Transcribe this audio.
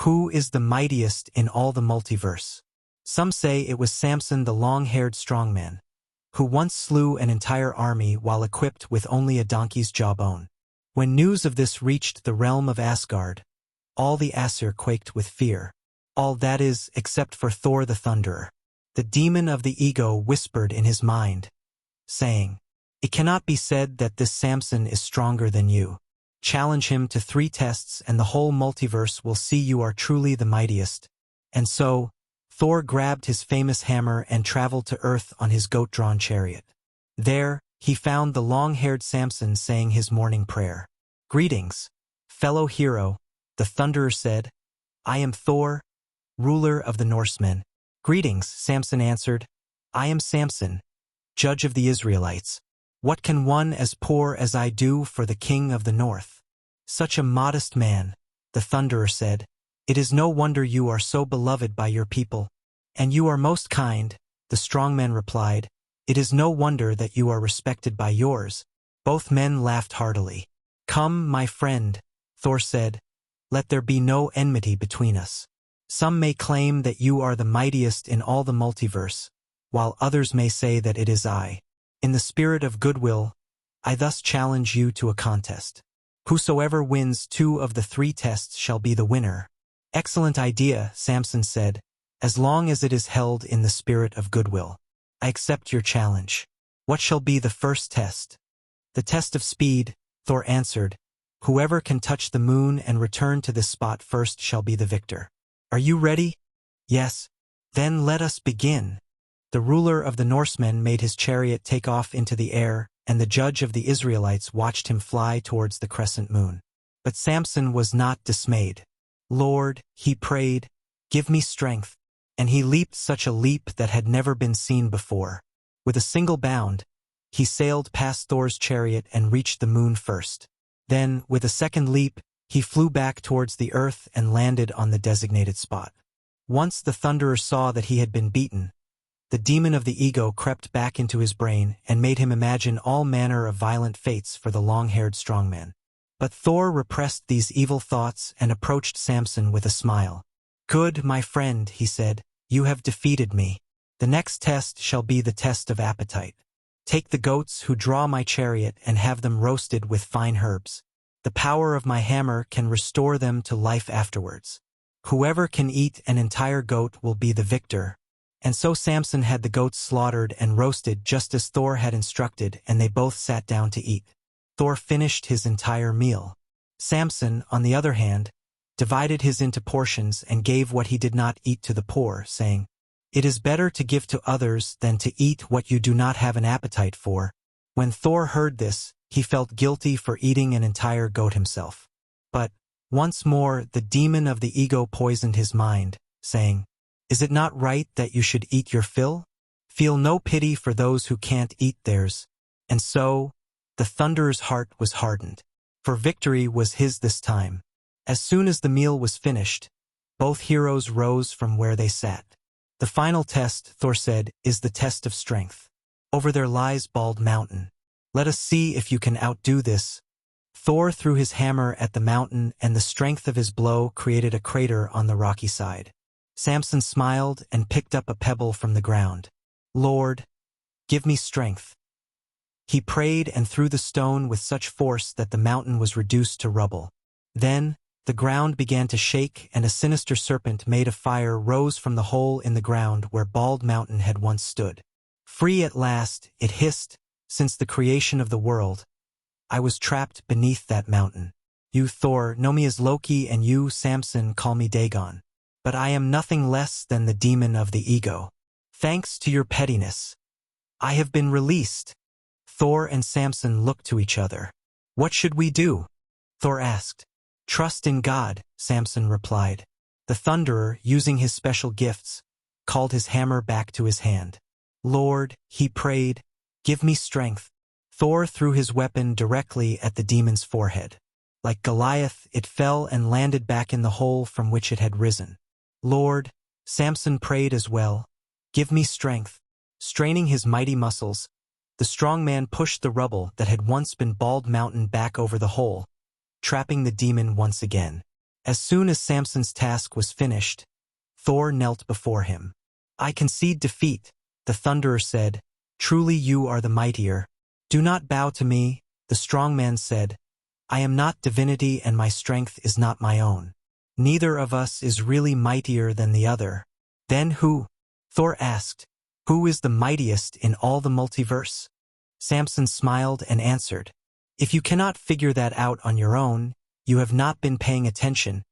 Who is the mightiest in all the multiverse? Some say it was Samson, the long-haired strongman, who once slew an entire army while equipped with only a donkey's jawbone. When news of this reached the realm of Asgard, all the Aesir quaked with fear. All that is, except for Thor the Thunderer. The demon of the ego whispered in his mind, saying, "It cannot be said that this Samson is stronger than you. Challenge him to 3 tests and the whole multiverse will see you are truly the mightiest." And so, Thor grabbed his famous hammer and traveled to Earth on his goat-drawn chariot. There, he found the long-haired Samson saying his morning prayer. "Greetings, fellow hero," the Thunderer said. "I am Thor, ruler of the Norsemen." "Greetings," Samson answered. "I am Samson, judge of the Israelites. What can one as poor as I do for the king of the north?" "Such a modest man," the Thunderer said. "It is no wonder you are so beloved by your people." "And you are most kind," the strongman replied. "It is no wonder that you are respected by yours." Both men laughed heartily. "Come, my friend," Thor said. "Let there be no enmity between us. Some may claim that you are the mightiest in all the multiverse, while others may say that it is I. In the spirit of goodwill, I thus challenge you to a contest. Whosoever wins 2 of the 3 tests shall be the winner." "Excellent idea," Samson said, "as long as it is held in the spirit of goodwill. I accept your challenge. What shall be the first test?" "The test of speed," Thor answered. "Whoever can touch the moon and return to this spot first shall be the victor. Are you ready?" "Yes." "Then let us begin." The ruler of the Norsemen made his chariot take off into the air, and the judge of the Israelites watched him fly towards the crescent moon. But Samson was not dismayed. "Lord," he prayed, "give me strength." And he leaped such a leap that had never been seen before. With a single bound, he sailed past Thor's chariot and reached the moon first. Then, with a second leap, he flew back towards the earth and landed on the designated spot. Once the Thunderer saw that he had been beaten, the demon of the ego crept back into his brain and made him imagine all manner of violent fates for the long-haired strongman. But Thor repressed these evil thoughts and approached Samson with a smile. "Good, my friend," he said, "you have defeated me. The next test shall be the test of appetite. Take the goats who draw my chariot and have them roasted with fine herbs. The power of my hammer can restore them to life afterwards. Whoever can eat an entire goat will be the victor." And so Samson had the goats slaughtered and roasted just as Thor had instructed, and they both sat down to eat. Thor finished his entire meal. Samson, on the other hand, divided his into portions and gave what he did not eat to the poor, saying, "It is better to give to others than to eat what you do not have an appetite for." When Thor heard this, he felt guilty for eating an entire goat himself. But, once more, the demon of the ego poisoned his mind, saying, "Is it not right that you should eat your fill? Feel no pity for those who can't eat theirs." And so, the Thunderer's heart was hardened. For victory was his this time. As soon as the meal was finished, both heroes rose from where they sat. "The final test," Thor said, "is the test of strength. Over there lies Bald Mountain. Let us see if you can outdo this." Thor threw his hammer at the mountain, and the strength of his blow created a crater on the rocky side. Samson smiled and picked up a pebble from the ground. "Lord, give me strength." He prayed and threw the stone with such force that the mountain was reduced to rubble. Then, the ground began to shake, and a sinister serpent made of fire rose from the hole in the ground where Bald Mountain had once stood. "Free at last," it hissed. "Since the creation of the world, I was trapped beneath that mountain. You, Thor, know me as Loki, and you, Samson, call me Dagon. But I am nothing less than the demon of the ego. Thanks to your pettiness, I have been released." Thor and Samson looked to each other. "What should we do?" Thor asked. "Trust in God," Samson replied. The Thunderer, using his special gifts, called his hammer back to his hand. "Lord," he prayed, "give me strength." Thor threw his weapon directly at the demon's forehead. Like Goliath, it fell and landed back in the hole from which it had risen. "Lord," Samson prayed as well, "give me strength." Straining his mighty muscles, the strong man pushed the rubble that had once been Bald Mountain back over the hole, trapping the demon once again. As soon as Samson's task was finished, Thor knelt before him. "I concede defeat," the Thunderer said. "Truly you are the mightier." "Do not bow to me," the strong man said. "I am not divinity and my strength is not my own. Neither of us is really mightier than the other." "Then who?" Thor asked. "Who is the mightiest in all the multiverse?" Samson smiled and answered. "If you cannot figure that out on your own, you have not been paying attention.